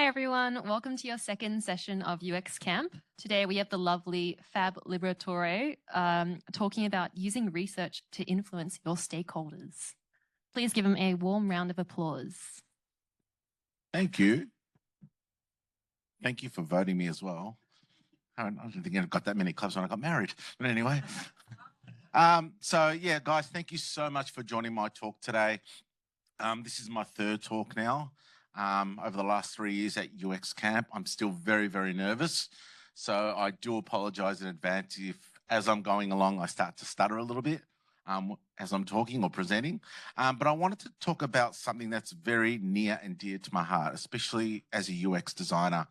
everyone, welcome to your second session of UXCamp. Today we have the lovely Fab Liberatore talking about using research to influence your stakeholders. Please give him a warm round of applause. Thank you. Thank you for voting me as well. I don't think I got that many clubs when I got married, but anyway. So yeah, guys, thank you so much for joining my talk today. This is my third talk now. Over the last 3 years at UXCamp, I'm still very, very nervous. So I do apologize in advance if, as I'm going along, I start to stutter a little bit as I'm talking or presenting. But I wanted to talk about something that's very near and dear to my heart, especially as a UX designer.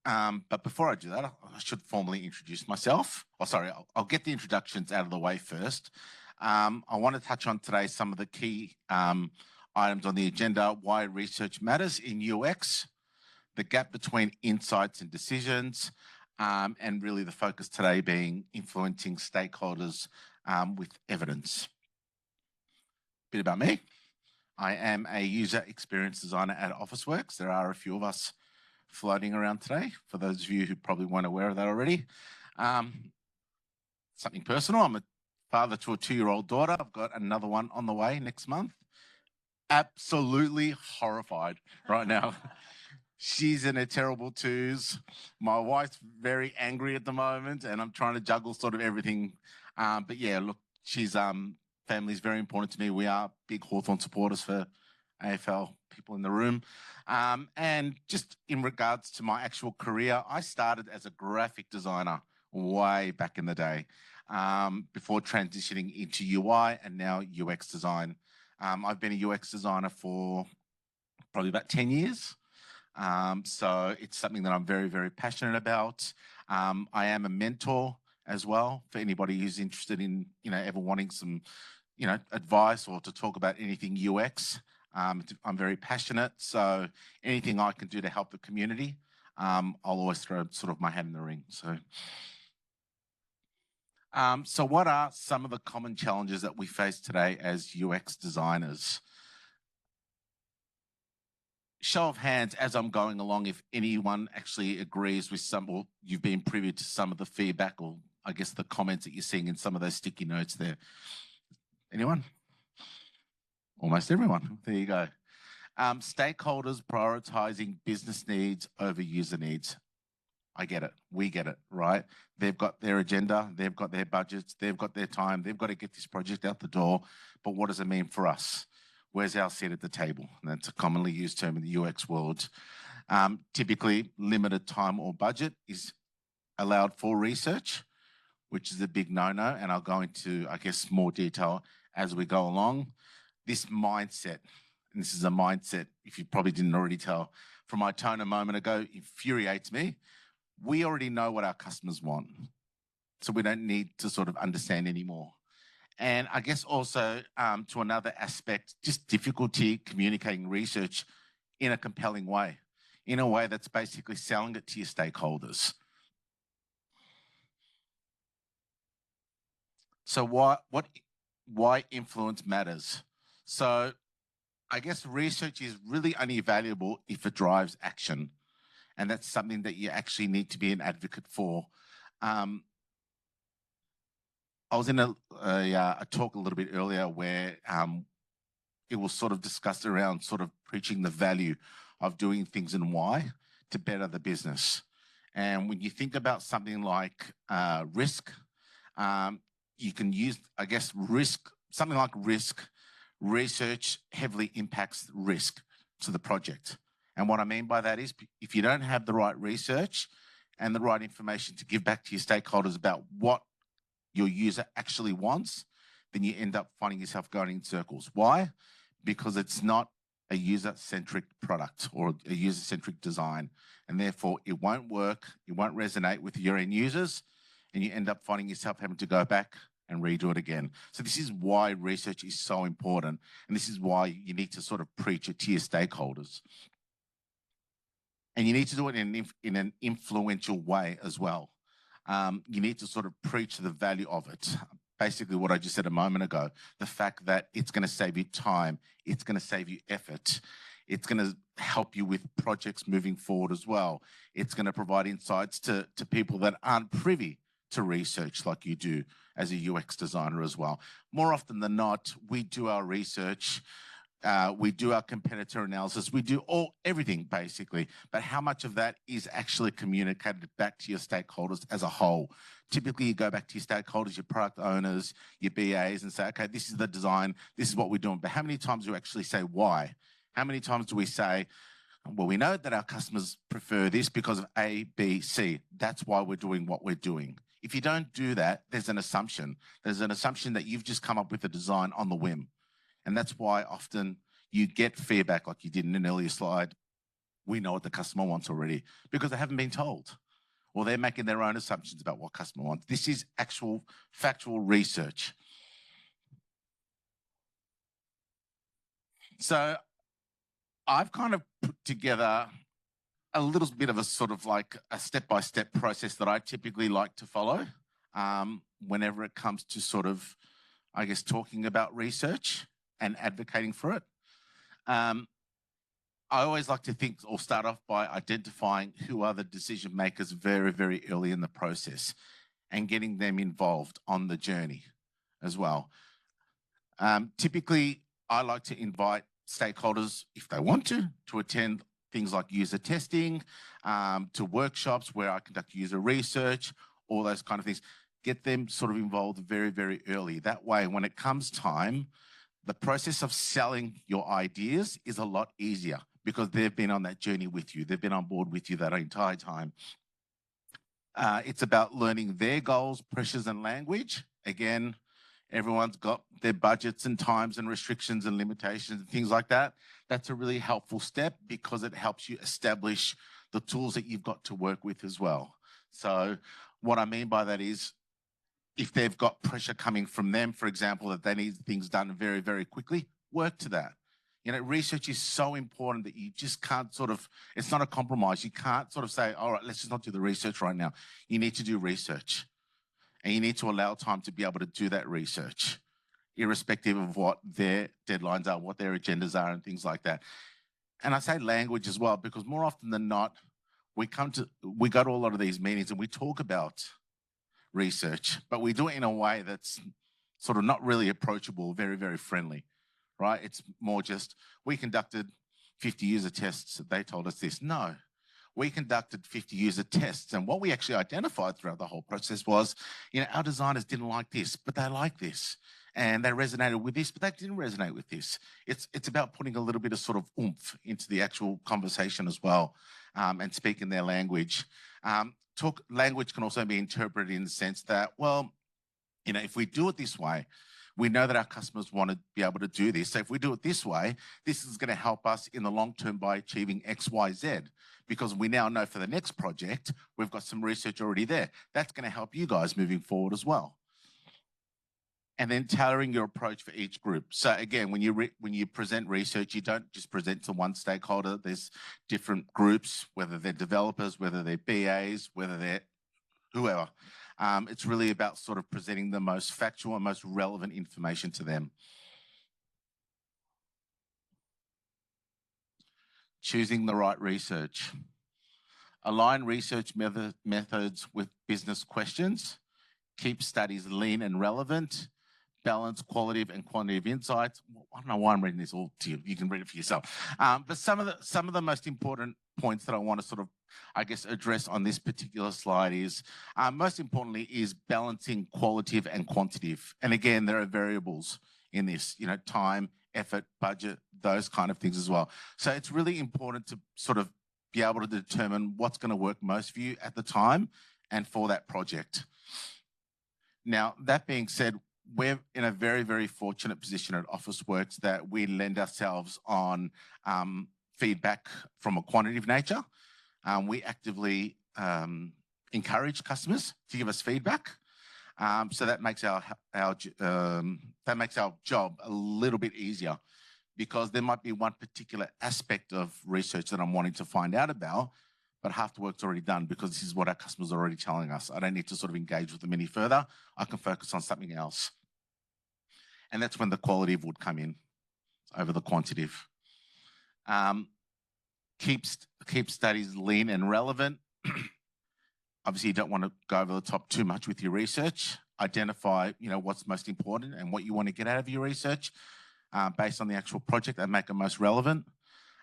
But before I do that, I should formally introduce myself. Oh, sorry, I'll get the introductions out of the way first. I want to touch on today some of the key items on the agenda: why research matters in UX, the gap between insights and decisions, and really the focus today being influencing stakeholders with evidence. A bit about me. I am a user experience designer at Officeworks. There are a few of us floating around today, for those of you who probably weren't aware of that already. Something personal, I'm a father to a 2-year-old daughter. I've got another one on the way next month. Absolutely horrified right now. She's in her terrible 2s. My wife's very angry at the moment, and I'm trying to juggle sort of everything. But yeah, look, she's family's very important to me. We are big Hawthorn supporters for AFL people in the room. And just in regards to my actual career, I started as a graphic designer way back in the day, before transitioning into UI and now UX design. I've been a UX designer for probably about 10 years. So it's something that I'm very, very passionate about. I am a mentor as well for anybody who's interested in, ever wanting some, advice or to talk about anything UX. I'm very passionate, so anything I can do to help the community, I'll always throw sort of my hat in the ring. So what are some of the common challenges that we face today as UX designers? Show of hands as I'm going along, if anyone actually agrees with some, or you've been privy to some of the feedback, or I guess the comments that you're seeing in some of those sticky notes there. Anyone? Almost everyone. There you go. Stakeholders prioritizing business needs over user needs. I get it. We get it, right? They've got their agenda, they've got their budgets, they've got their time, they've got to get this project out the door. But what does it mean for us? Where's our seat at the table? And that's a commonly used term in the UX world. Typically, limited time or budget is allowed for research, which is a big no-no. And I'll go into, I guess, more detail as we go along. This mindset, and this is a mindset, if you probably didn't already tell from my tone a moment ago, infuriates me. We already know what our customers want, so we don't need to sort of understand anymore. And I guess also to another aspect, just difficulty communicating research in a compelling way, in a way that's basically selling it to your stakeholders. So why influence matters? So I guess research is really only valuable if it drives action. And that's something that you actually need to be an advocate for. I was in a talk a little bit earlier where it was sort of discussed around sort of preaching the value of doing things and why to better the business. And when you think about something like risk, you can use, I guess, something like risk. Research heavily impacts risk to the project. And what I mean by that is if you don't have the right research and the right information to give back to your stakeholders about what your user actually wants, then you end up finding yourself going in circles. Why? Because it's not a user-centric product or a user-centric design. And therefore, it won't work, it won't resonate with your end users, and you end up finding yourself having to go back and redo it again. So this is why research is so important. And this is why you need to sort of preach it to your stakeholders. And you need to do it in an influential way as well. You need to sort of preach the value of it. Basically what I just said a moment ago, the fact that it's going to save you time, it's going to save you effort, It's going to help you with projects moving forward as well. It's going to provide insights to people that aren't privy to research like you do as a UX designer as well. More often than not, we do our research, we do our competitor analysis, we do everything basically, but how much of that is actually communicated back to your stakeholders as a whole? Typically, you go back to your stakeholders, your product owners, your BAs, and say, okay, this is the design, this is what we're doing. But how many times do you actually say why? How many times do we say, well, we know that our customers prefer this because of A, B, C. That's why we're doing what we're doing. If you don't do that, there's an assumption. There's an assumption that you've just come up with a design on the whim. And that's why often you get feedback like you did in an earlier slide. We know what the customer wants already because they haven't been told, or they're making their own assumptions about what customer wants. This is actual factual research. So I've kind of put together a little bit of a sort of like a step-by-step process that I typically like to follow whenever it comes to sort of, I guess, talking about research and advocating for it. I always like to think or start off by identifying who are the decision makers very, very early in the process and getting them involved on the journey as well. Typically, I like to invite stakeholders, if they want to attend things like user testing, to workshops where I conduct user research, all those kind of things. Get them sort of involved very, very early. That way, when it comes time, the process of selling your ideas is a lot easier because they've been on that journey with you. They've been on board with you that entire time. It's about learning their goals, pressures, and language. Again, everyone's got their budgets and times and restrictions and limitations and things like that. That's a really helpful step because it helps you establish the tools that you've got to work with as well. So what I mean by that is, if they've got pressure coming from them, for example, that they need things done very, very quickly, work to that. You know, research is so important that you just can't sort of, it's not a compromise. You can't sort of say, all right, let's just not do the research right now. You need to do research. And you need to allow time to be able to do that research, irrespective of what their deadlines are, what their agendas are, and things like that. And I say language as well, because more often than not, we go to a lot of these meetings and we talk about research, but we do it in a way that's sort of not really approachable, very, very friendly, right? It's more just, we conducted 50 user tests, they told us this. No, we conducted 50 user tests, and what we actually identified throughout the whole process was, you know, our designers didn't like this, but they like this, and they resonated with this, but they didn't resonate with this. It's about putting a little bit of sort of oomph into the actual conversation as well, and speaking their language. Language can also be interpreted in the sense that, well, you know, if we do it this way, we know that our customers want to be able to do this. So if we do it this way, this is going to help us in the long term by achieving X, Y, Z, because we now know for the next project, we've got some research already there. That's going to help you guys moving forward as well. And then tailoring your approach for each group. So again, when you present research, you don't just present to one stakeholder. There's different groups, whether they're developers, whether they're BAs, whether they're whoever. It's really about sort of presenting the most factual and most relevant information to them. Choosing the right research. Align research methods with business questions. Keep studies lean and relevant. Balance qualitative and quantitative insights. I don't know why I'm reading this all to you. You can read it for yourself. But some of the most important points that I want to sort of, I guess, address on this particular slide is, most importantly, is balancing qualitative and quantitative. And again, there are variables in this, you know, time, effort, budget, those kind of things as well. So it's really important to sort of be able to determine what's going to work most for you at the time and for that project. Now, that being said, we're in a very, very fortunate position at Officeworks that we lend ourselves on feedback from a quantitative nature. We actively encourage customers to give us feedback. So that makes our job a little bit easier, because there might be one particular aspect of research that I'm wanting to find out about, but half the work's already done because this is what our customers are already telling us. I don't need to sort of engage with them any further. I can focus on something else. And that's when the qualitative would come in over the quantitative. Keep studies lean and relevant. Obviously, you don't want to go over the top too much with your research. Identify, what's most important and what you want to get out of your research based on the actual project and make it most relevant.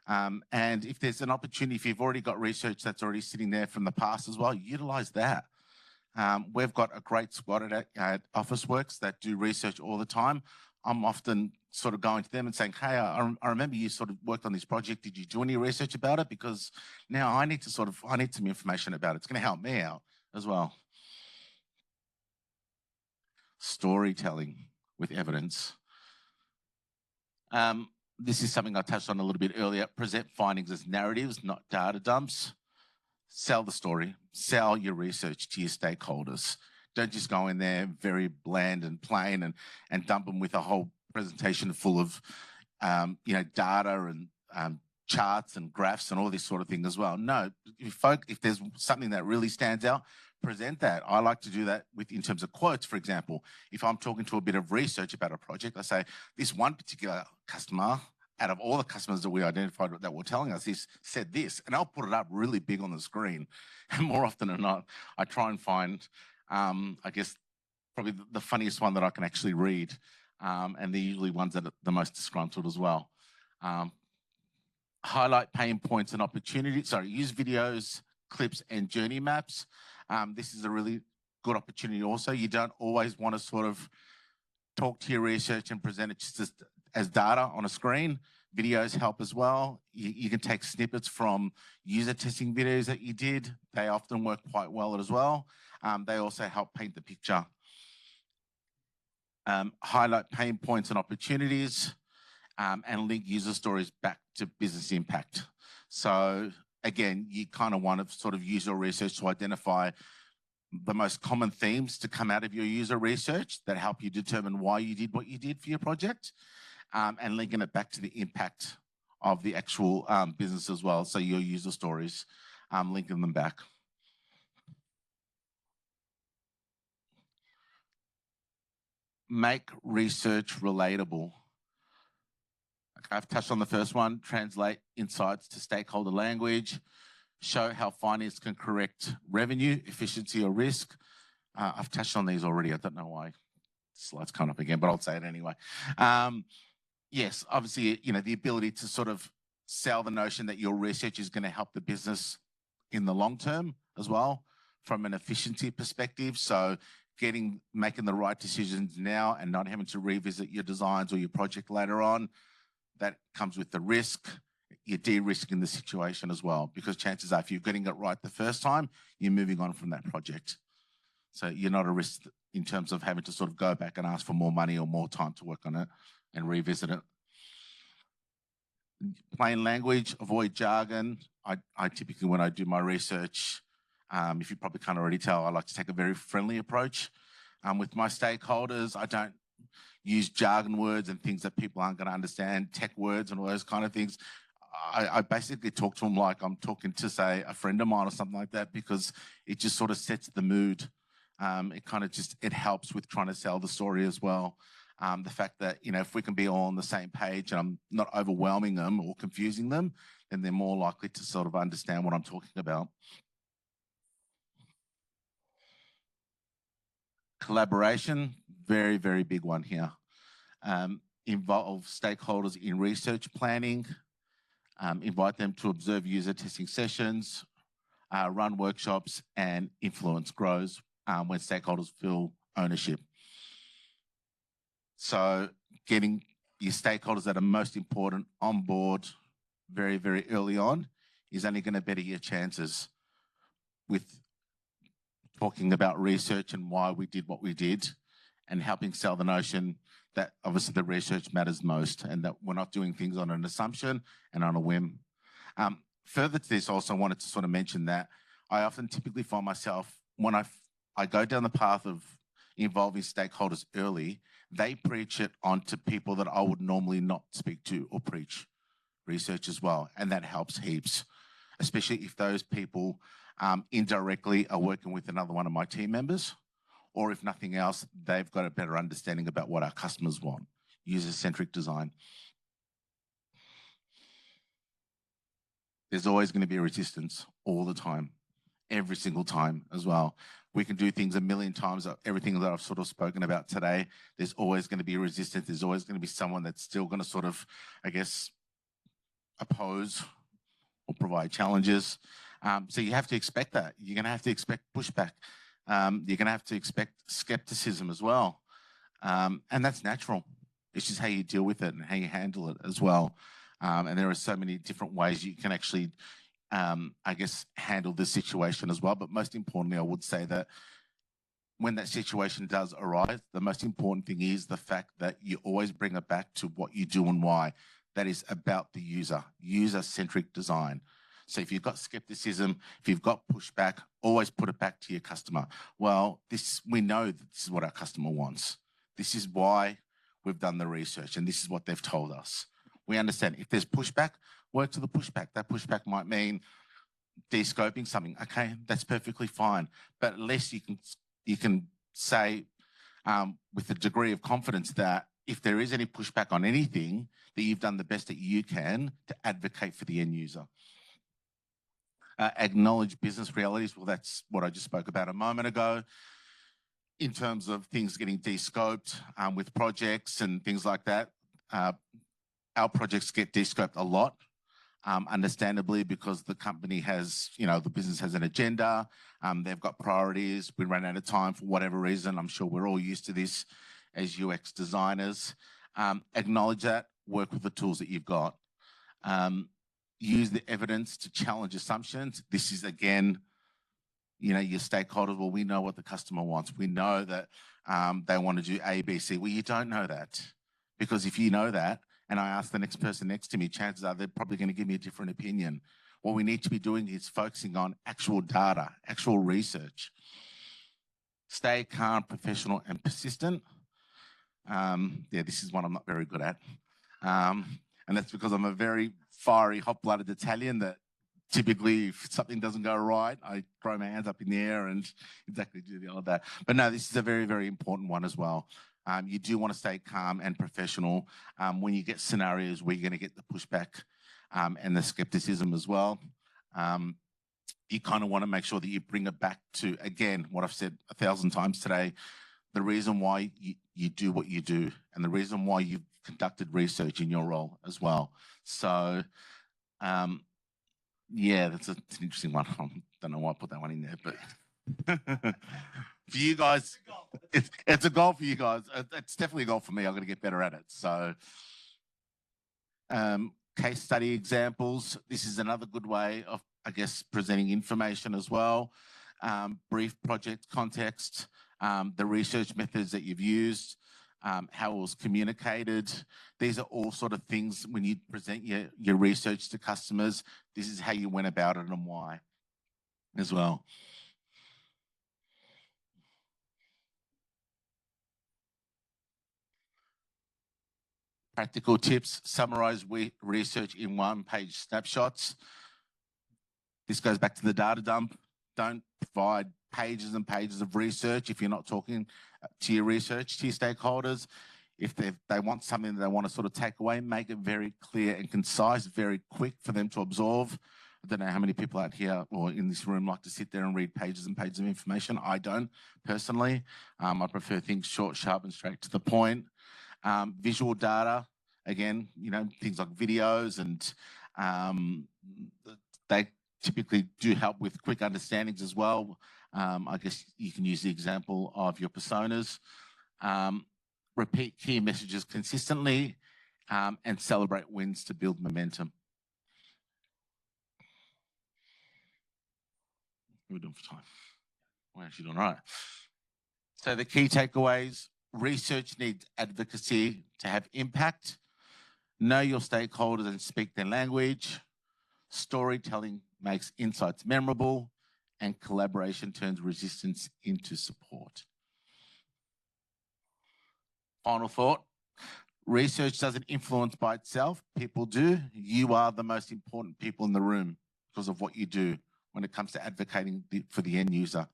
And if there's an opportunity, if you've already got research that's already sitting there from the past as well, utilize that. We've got a great squad at Officeworks that do research all the time. I'm often sort of going to them and saying, hey, I remember you sort of worked on this project. Did you do any research about it? Because now I need some information about it. It's going to help me out as well. Storytelling with evidence. This is something I touched on a little bit earlier. Present findings as narratives, not data dumps. Sell the story. Sell your research to your stakeholders. Don't just go in there very bland and plain and dump them with a whole presentation full of data and charts and graphs and all this sort of thing as well. No, if there's something that really stands out, present that. I like to do that in terms of quotes, for example. If I'm talking to a bit of research about a project, I say, this one particular customer, out of all the customers that we identified that were telling us this, said this, and I'll put it up really big on the screen. And more often than not, I try and find, I guess, probably the funniest one that I can actually read. And they're usually ones that are the most disgruntled as well. Highlight pain points and opportunities. Sorry, use videos, clips, and journey maps. This is a really good opportunity also. You don't always want to sort of talk to your research and present it just as data on a screen. Videos help as well. You can take snippets from user testing videos that you did. They often work quite well as well. They also help paint the picture. Highlight pain points and opportunities, and link user stories back to business impact. So again, you kind of want to sort of use your research to identify the most common themes to come out of your user research that help you determine why you did what you did for your project, and linking it back to the impact of the actual business as well. So your user stories, linking them back. Make research relatable. I've touched on the first one, translate insights to stakeholder language, show how finance can correct revenue, efficiency, or risk. I've touched on these already. I don't know why the slide's coming up again, but I'll say it anyway. Yes, obviously, the ability to sort of sell the notion that your research is going to help the business in the long term as well, from an efficiency perspective. So making the right decisions now and not having to revisit your designs or your project later on. That comes with the risk. You're de-risking the situation as well, because chances are if you're getting it right the first time, you're moving on from that project. So you're not at risk in terms of having to sort of go back and ask for more money or more time to work on it and revisit it. Plain language, avoid jargon. I typically, when I do my research, if you probably can't already tell, I like to take a very friendly approach with my stakeholders. I don't use jargon words and things that people aren't going to understand, tech words and all those kind of things. I basically talk to them like I'm talking to, say, a friend of mine or something like that, because it just sort of sets the mood. It helps with trying to sell the story as well. The fact that, if we can be all on the same page and I'm not overwhelming them or confusing them, then they're more likely to sort of understand what I'm talking about. Collaboration, very, very big one here. Involve stakeholders in research planning, invite them to observe user testing sessions, run workshops, and influence grows when stakeholders feel ownership. So getting your stakeholders that are most important on board very, very early on is only going to better your chances with talking about research and why we did what we did, and helping sell the notion that obviously the research matters most and that we're not doing things on an assumption and on a whim. Further to this, also wanted to sort of mention that I often typically find myself, when I go down the path of involving stakeholders early, they preach it onto people that I would normally not speak to or preach research as well. And that helps heaps, especially if those people indirectly are working with another one of my team members, or if nothing else, they've got a better understanding about what our customers want, user-centric design. There's always going to be resistance all the time, every single time as well. We can do things a million times, everything that I've sort of spoken about today. There's always going to be resistance. There's always going to be someone that's still going to sort of, I guess, oppose or provide challenges. So you have to expect that. You're going to have to expect pushback. You're going to have to expect skepticism as well. And that's natural. It's just how you deal with it and how you handle it as well. And there are so many different ways you can actually, I guess, handle this situation as well. But most importantly, I would say that when that situation does arise, the most important thing is the fact that you always bring it back to what you do and why. That is about the user, user-centric design. So if you've got skepticism, if you've got pushback, always put it back to your customer. Well, we know that this is what our customer wants. This is why we've done the research, and this is what they've told us. We understand if there's pushback, work to the pushback. That pushback might mean de-scoping something. Okay, that's perfectly fine. But at least you can say with a degree of confidence that if there is any pushback on anything, that you've done the best that you can to advocate for the end user. Acknowledge business realities. Well, that's what I just spoke about a moment ago. In terms of things getting de-scoped with projects and things like that, our projects get de-scoped a lot, understandably, because the company has, the business has an agenda, they've got priorities, we ran out of time for whatever reason. I'm sure we're all used to this as UX designers. Acknowledge that, work with the tools that you've got. Use the evidence to challenge assumptions. This is, again, your stakeholders. Well, we know what the customer wants. We know that they want to do A, B, C. Well, you don't know that, because if you know that, and I ask the next person next to me, chances are they're probably going to give me a different opinion. What we need to be doing is focusing on actual data, actual research. Stay calm, professional, and persistent. This is one I'm not very good at. And that's because I'm a very fiery, hot-blooded Italian that typically, if something doesn't go right, I throw my hands up in the air and exactly do the other that. But no, this is a very, very important one as well. You do want to stay calm and professional when you get scenarios where you're going to get the pushback and the skepticism as well. You kind of want to make sure that you bring it back to, again, what I've said 1,000 times today, the reason why you do what you do and the reason why you've conducted research in your role as well. So, yeah, that's an interesting one. I don't know why I put that one in there, but for you guys, it's a goal for you guys. It's definitely a goal for me. I'm going to get better at it. So, case study examples. This is another good way of, I guess, presenting information as well. Brief project context, the research methods that you've used, how it was communicated. These are all sort of things when you present your research to customers. This is how you went about it and why as well. Practical tips, summarize research in one-page snapshots. This goes back to the data dump. Don't provide pages and pages of research if you're not talking to your research, to your stakeholders. If they want something that they want to sort of take away, make it very clear and concise, very quick for them to absorb. I don't know how many people out here or in this room like to sit there and read pages and pages of information. I don't, personally. I prefer things short, sharp, and straight to the point. Visual data, again, things like videos, and they typically do help with quick understandings as well. I guess you can use the example of your personas. Repeat key messages consistently, and celebrate wins to build momentum. We're doing for time. We're actually doing all right. So the key takeaways: research needs advocacy to have impact. Know your stakeholders and speak their language. Storytelling makes insights memorable, and collaboration turns resistance into support. Final thought: research doesn't influence by itself. People do. You are the most important people in the room because of what you do when it comes to advocating for the end user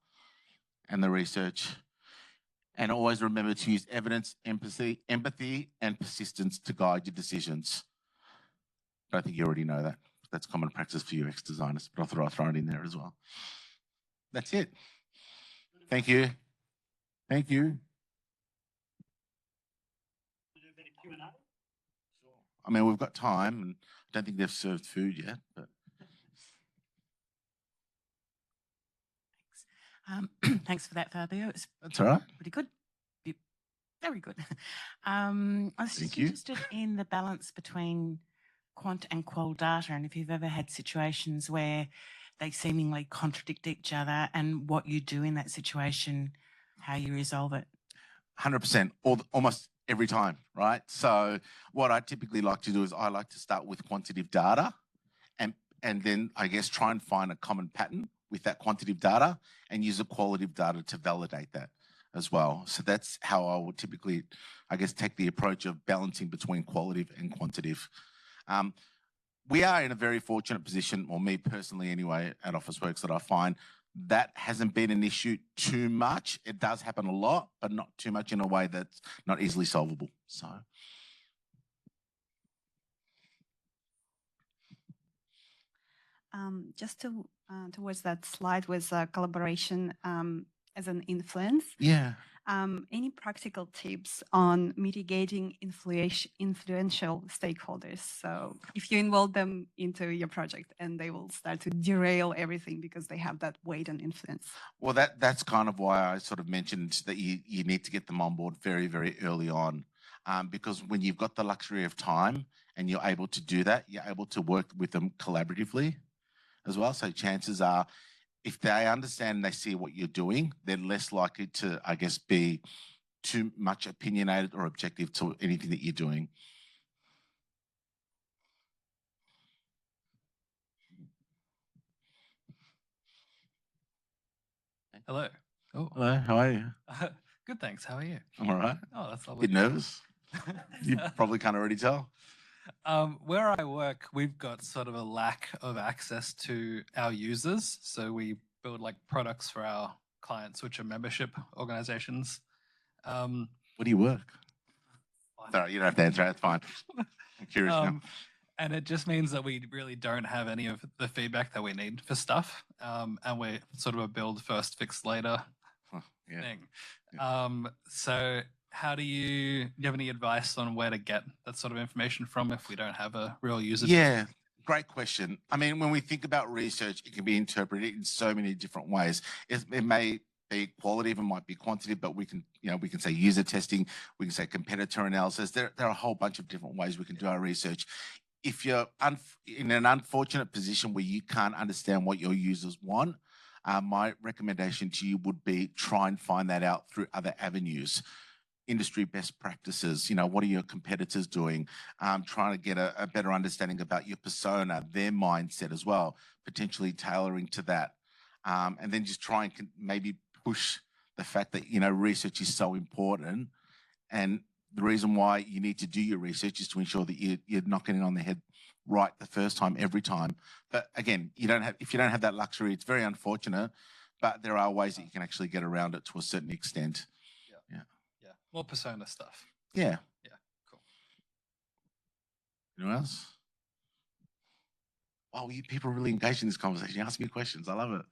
and the research. And always remember to use evidence, empathy, and persistence to guide your decisions. I think you already know that. that's common practice for UX designers, but I thought I'd throw it in there as well. That's it. Thank you. Thank you. I mean, we've got time, and I don't think they've served food yet, but. Thanks for that, Fabio. That's all right. Pretty good. Very good. I was just interested in the balance between quant and qual data, and if you've ever had situations where they seemingly contradict each other, and what you do in that situation, how you resolve it. 100%, almost every time, right? So what I typically like to do is I like to start with quantitative data, and then I guess try and find a common pattern with that quantitative data and use the qualitative data to validate that as well. So that's how I would typically, I guess, take the approach of balancing between qualitative and quantitative. We are in a very fortunate position, or me personally anyway, at Officeworks, that I find that hasn't been an issue too much. It does happen a lot, but not too much in a way that's not easily solvable. So. Just towards that slide with collaboration as an influence. Yeah. Any practical tips on mitigating influential stakeholders? So if you involve them into your project and they will start to derail everything because they have that weight and influence. Well, that's kind of why I sort of mentioned that you need to get them on board very, very early on. Because when you've got the luxury of time and you're able to do that, you're able to work with them collaboratively as well. So chances are, if they understand and they see what you're doing, they're less likely to, I guess, be too much opinionated or objective to anything that you're doing. Hello. Oh, hello. How are you? Good, thanks. How are you? I'm all right. Oh, that's lovely. Bit nervous. You probably can't already tell. Where I work, we've got sort of a lack of access to our users. So we build like products for our clients, which are membership organizations. Where do you work? Sorry, you don't have to answer. That's fine. I'm curious now. And it just means that we really don't have any of the feedback that we need for stuff. And we're sort of a build first, fix later thing. Yeah. So how do you have any advice on where to get that sort of information from if we don't have a real user? Yeah, great question. I mean, when we think about research, it can be interpreted in so many different ways. It may be qualitative, it might be quantitative, but we can say user testing, we can say competitor analysis. There are a whole bunch of different ways we can do our research. If you're in an unfortunate position where you can't understand what your users want, my recommendation to you would be try and find that out through other avenues. Industry best practices, what are your competitors doing? Trying to get a better understanding about your persona, their mindset as well, potentially tailoring to that. And then just try and maybe push the fact that, research is so important. And the reason why you need to do your research is to ensure that you're not getting on the head right the first time, every time. But again, if you don't have that luxury, it's very unfortunate, but there are ways that you can actually get around it to a certain extent. Yeah, more persona stuff. Yeah. Yeah, cool. Anyone else? Oh, you people are really engaged in this conversation. You ask me questions. I love it.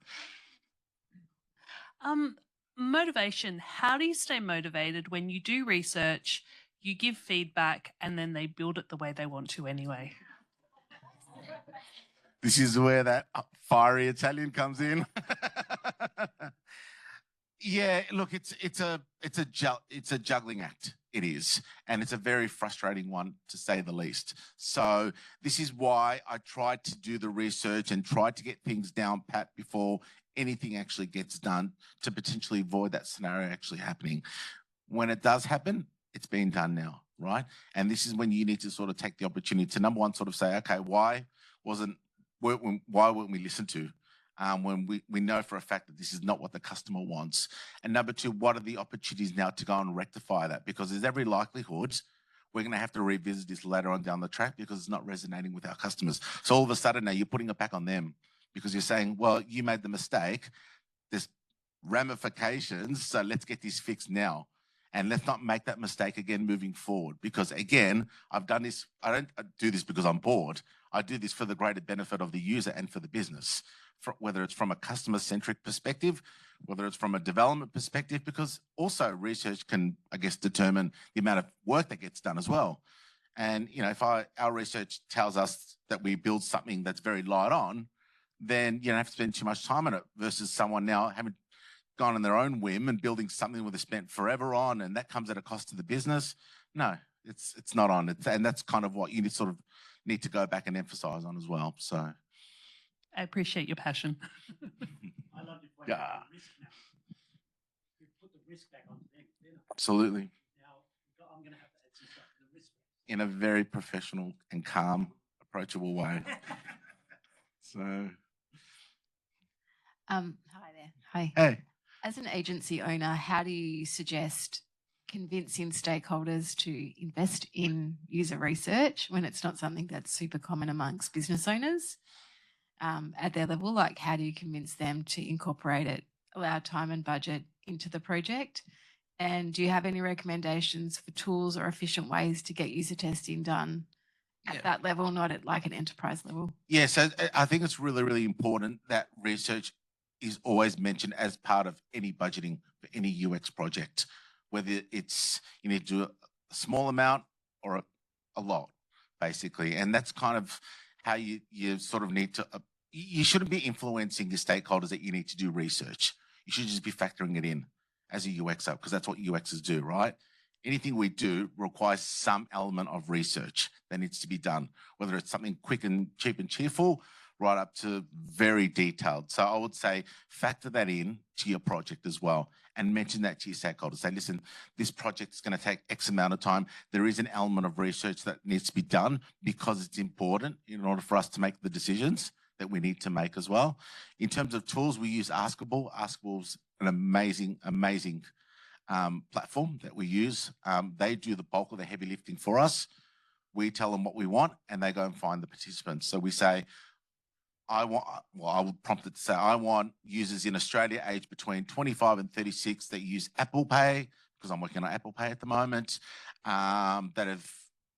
Motivation. How do you stay motivated when you do research, you give feedback, and then they build it the way they want to anyway? This is where that fiery Italian comes in. Yeah, look, it's a juggling act. It is, and it's a very frustrating one, to say the least. So this is why I tried to do the research and tried to get things down pat before anything actually gets done, to potentially avoid that scenario actually happening. When it does happen, it's been done now, right? And this is when you need to sort of take the opportunity to, number one, sort of say, okay, why weren't we listened to? When we know for a fact that this is not what the customer wants. And number two, what are the opportunities now to go and rectify that? Because there's every likelihood we're going to have to revisit this later on down the track because it's not resonating with our customers. So all of a sudden now you're putting it back on them because you're saying, well, you made the mistake. There's ramifications, so let's get this fixed now. And let's not make that mistake again moving forward. Because again, I've done this, I don't do this because I'm bored. I do this for the greater benefit of the user and for the business, whether it's from a customer-centric perspective, whether it's from a development perspective, because also research can, I guess, determine the amount of work that gets done as well. And, you know, if our research tells us that we build something that's very light on, then you don't have to spend too much time on it versus someone now having gone on their own whim and building something where they spent forever on, and that comes at a cost to the business. No, it's not on. And that's kind of what you sort of need to go back and emphasize on as well. So I appreciate your passion. I love your point Yeah. about the risk now. You put the risk back on them. Absolutely. Now, I'm going to have to add some stuff to the risk. In a very professional and calm, approachable way. So, Hi there. Hi. hey. As an agency owner, how do you suggest convincing stakeholders to invest in user research when it's not something that's super common amongst business owners at their level? Like, how do you convince them to incorporate it, allow time and budget into the project? And do you have any recommendations for tools or efficient ways to get user testing done at that level, not at like an enterprise level? Yeah, so I think it's really, really important that research is always mentioned as part of any budgeting for any UX project, whether it's you need to do a small amount or a lot, basically. And that's kind of how you sort of need to, you shouldn't be influencing your stakeholders that you need to do research. You should just be factoring it in as a UXer, because that's what UXers do, right? Anything we do requires some element of research that needs to be done, whether it's something quick and cheap and cheerful, right up to very detailed. So I would say factor that in to your project as well and mention that to your stakeholders. Say, listen, this project is going to take X amount of time. There is an element of research that needs to be done because it's important in order for us to make the decisions that we need to make as well. In terms of tools, we use Askable. Askable's an amazing platform that we use. They do the bulk of the heavy lifting for us. We tell them what we want and they go and find the participants. So we say, I would prompt it to say, I want users in Australia aged between 25 and 36 that use Apple Pay, because I'm working on Apple Pay at the moment, that have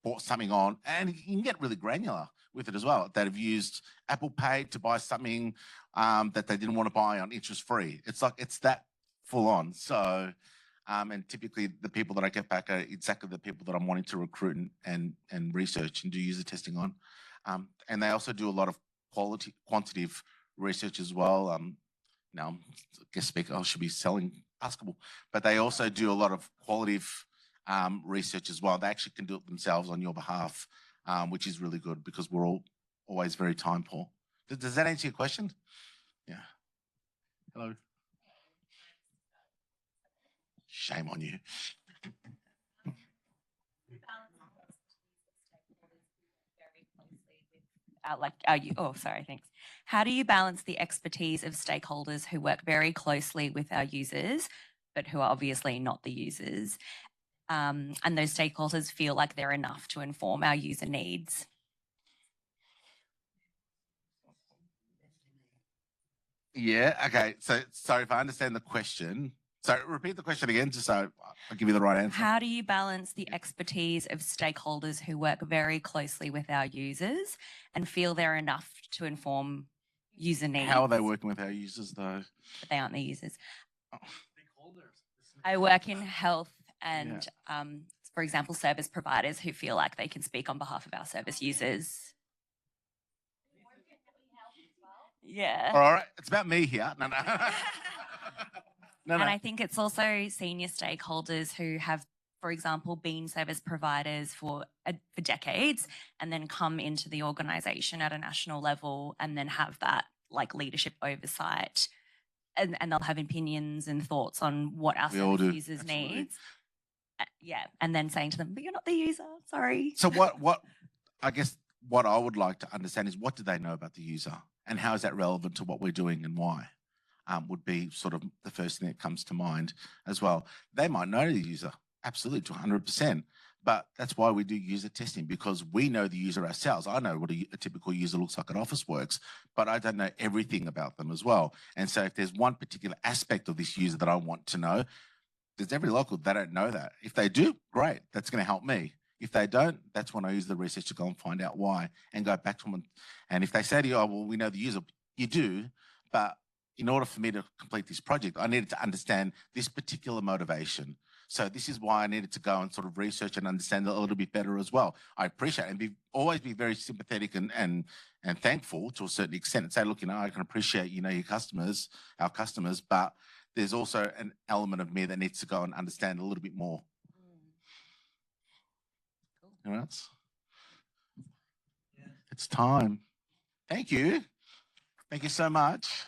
bought something on, and you can get really granular with it as well, that have used Apple Pay to buy something that they didn't want to buy on interest-free. It's like, it's that full on. So, and typically the people that I get back are exactly the people that I'm wanting to recruit and research and do user testing on. And they also do a lot of quantitative research as well. Now, I guess speaker, I should be selling Askable, but they also do a lot of qualitative research as well. They actually can do it themselves on your behalf, which is really good because we're always very time poor. Does that answer your question? Yeah. Hello. Shame on you. Thanks. How do you balance the expertise of stakeholders who work very closely with our users, but who are obviously not the users, and those stakeholders feel like they're enough to inform our user needs? Yeah, okay. So sorry if I understand the question. So repeat the question again, just so I'll give you the right answer. How do you balance the expertise of stakeholders who work very closely with our users and feel they're enough to inform user needs? How are they working with our users though? But they aren't the users. Oh. I work in health and, for example, service providers who feel like they can speak on behalf of our service users. Yeah. All right, it's about me here. No. And I think it's also senior stakeholders who have, for example, been service providers for decades and then come into the organisation at a national level and then have that like leadership oversight, and they'll have opinions and thoughts on what our service users need. Yeah, and then saying to them, but you're not the user, sorry. So what I guess what I would like to understand is, what do they know about the user and how is that relevant to what we're doing and why? Would be sort of the first thing that comes to mind as well. They might know the user, absolutely, to 100%, but that's why we do user testing, because we know the user ourselves. I know what a typical user looks like at Officeworks, but I don't know everything about them as well. And so if there's one particular aspect of this user that I want to know, there's every local, they don't know that. If they do, great, that's going to help me. If they don't, that's when I use the research to go and find out why and go back to them. And if they say to you, oh, well, we know the user, you do, but in order for me to complete this project, I needed to understand this particular motivation. So this is why I needed to go and sort of research and understand it a little bit better as well. I appreciate it and always be very sympathetic and thankful to a certain extent and say, look, I can appreciate, your customers, our customers, but there's also an element of me that needs to go and understand a little bit more. Anyone else? It's time. Thank you. Thank you so much.